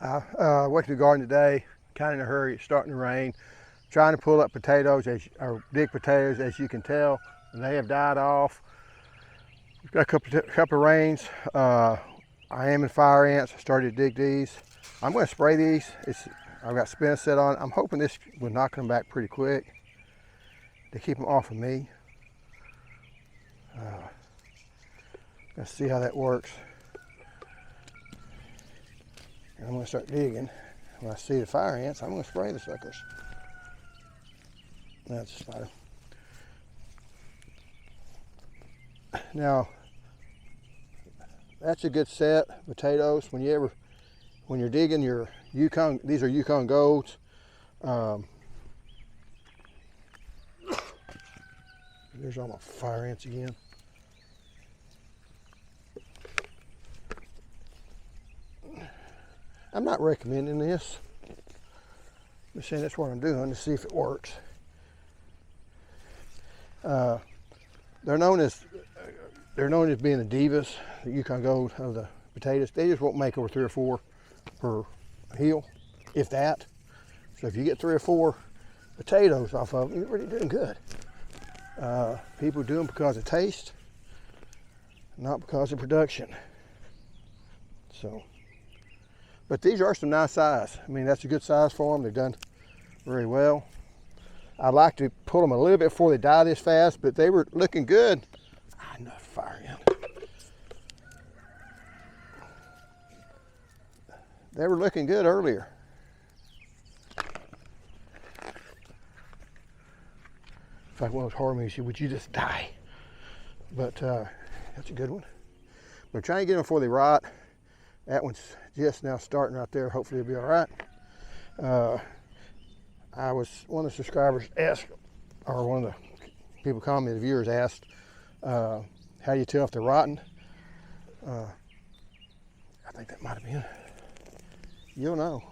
I went to the garden today, kind of in a hurry. It's starting to rain. Trying to pull up potatoes, or big potatoes, as you can tell. They have died off. We've got a couple of rains. I am in fire ants. I started to dig these. I'm going to spray these. I've got spinosad on. I'm hoping this will knock them back pretty quick to keep them off of me. Let's see how that works. And I'm going to start digging. When I see the fire ants, I'm going to spray the suckers. That's a spider. Now, that's a good set of potatoes. When you're digging your Yukon, these are Yukon Golds. There's all my fire ants again. I'm not recommending this. I'm just saying that's what I'm doing to see if it works. They're known as being the divas, the Yukon Gold of the potatoes. They just won't make over 3 or 4 per hill, if that. So if you get 3 or 4 potatoes off of them, you're really doing good. People do them because of taste, not because of production. So, but these are some nice size. I mean, that's a good size for them. They've done very well. I'd like to pull them a little bit before they die this fast, but they were looking good. Enough fire ant. They were looking good earlier. In fact, one of those horror movies, would you just die? But that's a good one. We're trying to get them before they rot. That one's just now starting right there. Hopefully it'll be all right. One of the subscribers asked, or one of the people commented, the viewers asked, how do you tell if they're rotten? I think that might have been. You'll know.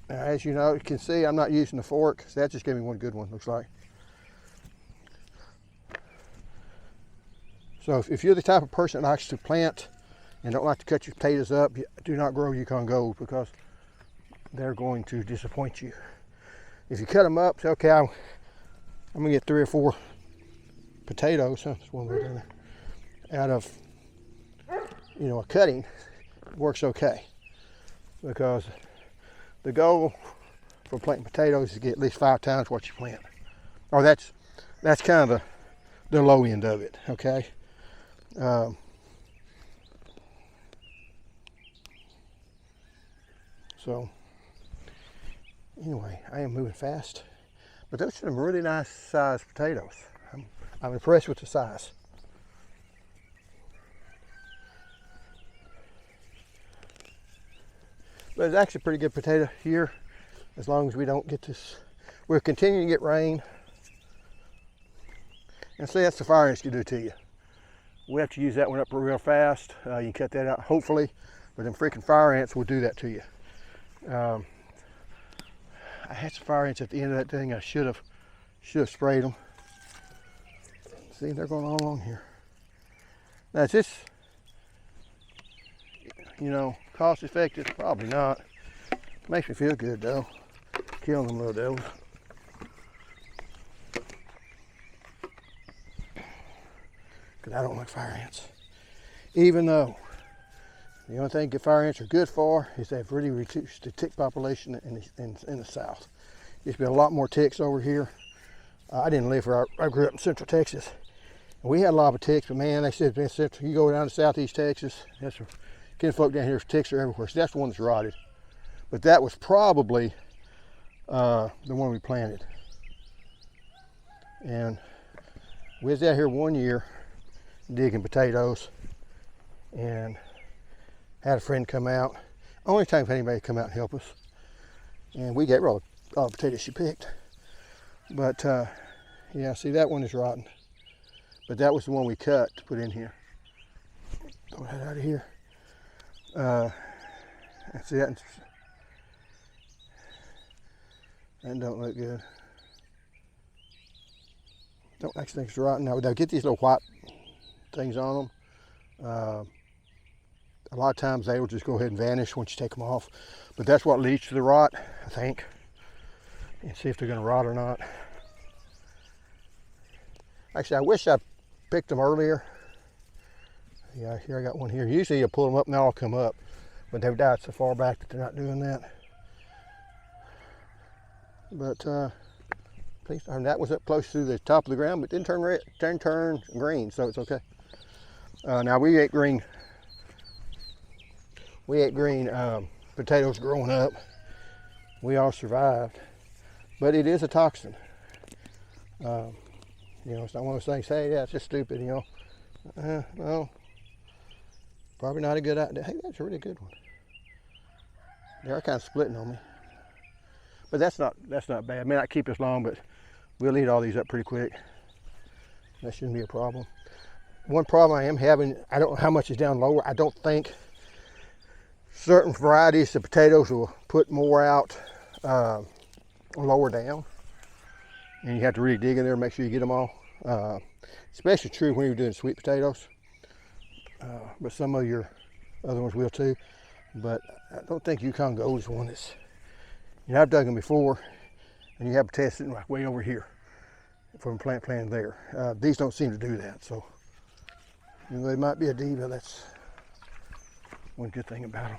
As you know, you can see I'm not using the fork, so that just gave me one good one, looks like. So if you're the type of person that likes to plant and don't like to cut your potatoes up, do not grow Yukon Gold, because they're going to disappoint you. If you cut them up, say, okay, I'm gonna get 3 or 4 potatoes, that's one way doing it, out of, a cutting, works okay. Because the goal for planting potatoes is to get at least 5 times what you plant. Or that's kind of the low end of it, okay? So anyway, I am moving fast, but those are some really nice sized potatoes. I'm impressed with the size. But it's actually a pretty good potato here, as long as we don't get this. We're continuing to get rain. And see, that's the fire ants can do to you. We have to use that one up real fast. You can cut that out, hopefully, but them freaking fire ants will do that to you. I had some fire ants at the end of that thing. I should have sprayed them. See, they're going all along here. Now, is this, cost effective? Probably not. Makes me feel good though, killing them little devils. Because I don't like fire ants. Even though the only thing that fire ants are good for is they've really reduced the tick population in the south. Used to be a lot more ticks over here. I didn't live where I grew up in Central Texas. And we had a lot of ticks, but man, they said you go down to southeast Texas, that's where kinfolk down here, ticks are everywhere. So that's the one that's rotted. But that was probably the one we planted. And we was out here one year digging potatoes and had a friend come out. Only time anybody come out and help us. And we gave her all the potatoes she picked. But yeah, see, that one is rotten. But that was the one we cut to put in here. Throw that out of here. See, that don't look good. Don't actually think it's rotten. Now, they'll get these little white things on them. a lot of times they will just go ahead and vanish once you take them off. But that's what leads to the rot, I think. And see if they're going to rot or not. Actually, I wish I picked them earlier. Yeah, here I got one here. Usually you pull them up and they'll all come up, but they've died so far back that they're not doing that. But that was up close to the top of the ground, but didn't turn red, turn green, so it's okay. Now we ate green. We ate green potatoes growing up. We all survived, but it is a toxin. You know, it's not one of those things. Hey, yeah, it's just stupid. You know, no, probably not a good idea. Hey, that's a really good one. They're kind of splitting on me, but that's not bad. It may not keep us long, but we'll eat all these up pretty quick. That shouldn't be a problem. One problem I am having, I don't know how much is down lower. I don't think certain varieties of potatoes will put more out lower down. And you have to really dig in there and make sure you get them all. Especially true when you're doing sweet potatoes. But some of your other ones will too. But I don't think Yukon Gold is one that's, you know, I've dug them before, and you have potatoes sitting like way over here from plant there. These don't seem to do that, so you know, they might be a diva. That's one good thing about them.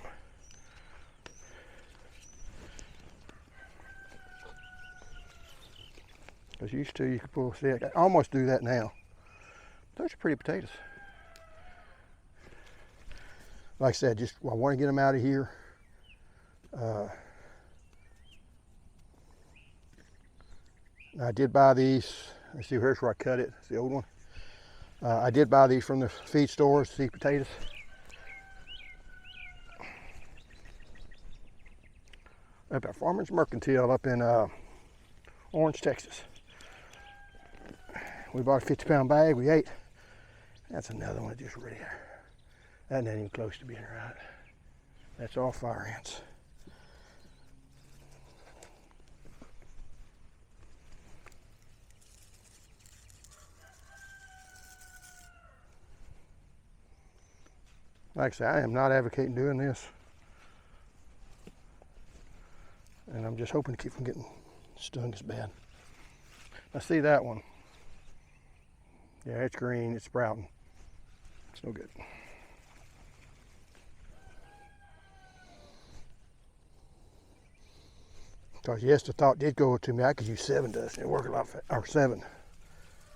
Because used to, you could pull, see, I can almost do that now. Those are pretty potatoes. Like I said, just I want to get them out of here. I did buy these. Let's see, here's where I cut it. It's the old one. I did buy these from the feed stores, seed potatoes. Up at Farmers Mercantile up in Orange, Texas. We bought a 50-pound bag, we ate. That's another one just really, that ain't even close to being right. That's all fire ants. Like I say, I am not advocating doing this. And I'm just hoping to keep from getting stung as bad. I see that one. Yeah, it's green, it's sprouting. It's no good. Because yes, the thought did go to me, I could use 7 dust and it worked a lot faster, or 7.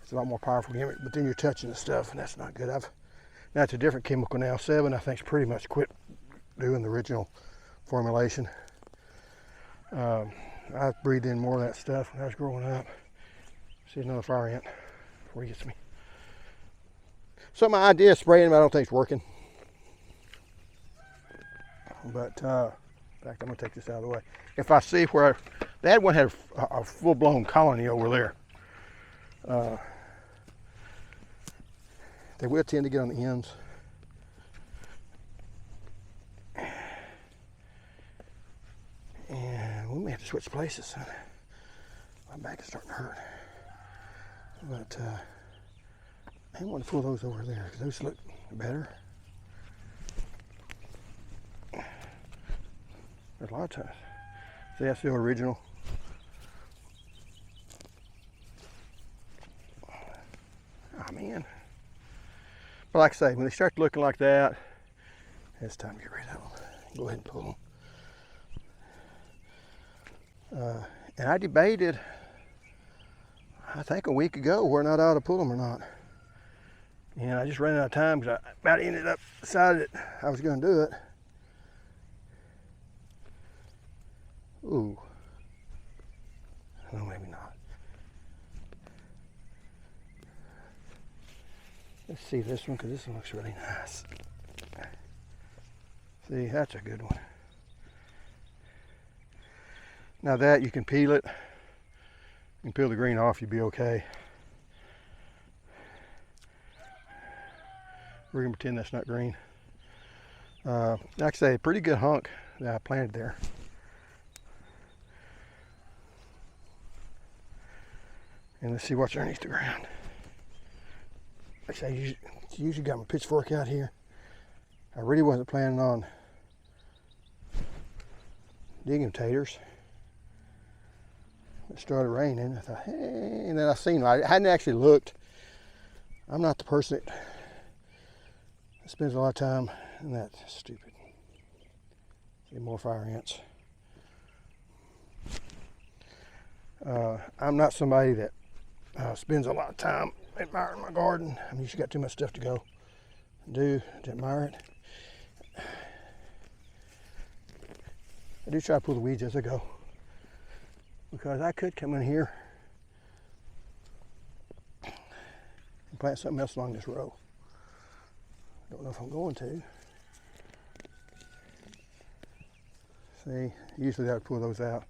It's a lot more powerful, but then you're touching the stuff and that's not good. Now it's a different chemical now. 7, I think, is pretty much quit doing the original formulation. I breathed in more of that stuff when I was growing up. See another fire ant before he gets me. So my idea is spraying them. I don't think it's working. But in fact, I'm gonna take this out of the way. If I see where that one had a full-blown colony over there, they will tend to get on the ends. And we may have to switch places. My back is starting to hurt. But I want to pull those over there because those look better. There's a lot of times. See, that's the original. Oh man. But like I say, when they start looking like that, it's time to get rid of them. Go ahead and pull them. And I debated, I think a week ago, whether or not I ought to pull them or not. And I just ran out of time because I about ended up decided that I was going to do it. Ooh. No, maybe not. Let's see this one because this one looks really nice. See, that's a good one. Now that you can peel it, you can peel the green off, you'll be okay. We're gonna pretend that's not green. Like I say, a pretty good hunk that I planted there. And let's see what's underneath the ground. Like I say, usually got my pitchfork out here. I really wasn't planning on digging taters. It started raining. I thought, hey, and then I seen, I hadn't actually looked. I'm not the person that spends a lot of time in that. Stupid. See more fire ants. I'm not somebody that spends a lot of time admiring my garden. I mean, you got too much stuff to go and do to admire it. I do try to pull the weeds as I go, because I could come in here and plant something else along this row. Don't know if I'm going to. See, usually I would pull those out.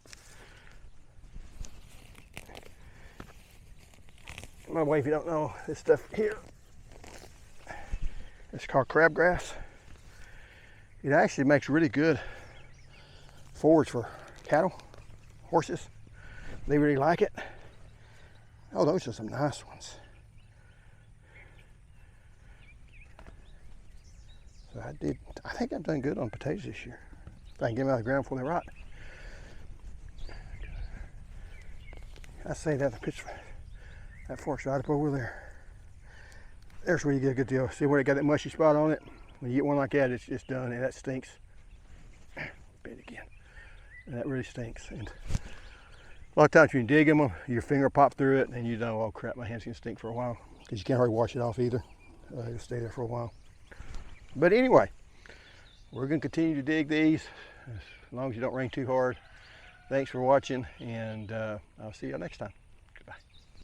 By the way, if you don't know, this stuff here, it's called crabgrass. It actually makes really good forage for cattle, horses. They really like it. Oh, those are some nice ones. So I think I've done good on potatoes this year. If I can get them out of the ground before they rot. I say that the picture, that fork's right up over there. There's where you get a good deal. See where it got that mushy spot on it? When you get one like that, it's just done, and that stinks. Bit again. And that really stinks. And a lot of times you can dig them, your finger pop through it, and you know, oh crap, my hand's gonna stink for a while. Because you can't hardly wash it off either. It'll stay there for a while. But anyway, we're gonna continue to dig these as long as you don't rain too hard. Thanks for watching, and I'll see you next time.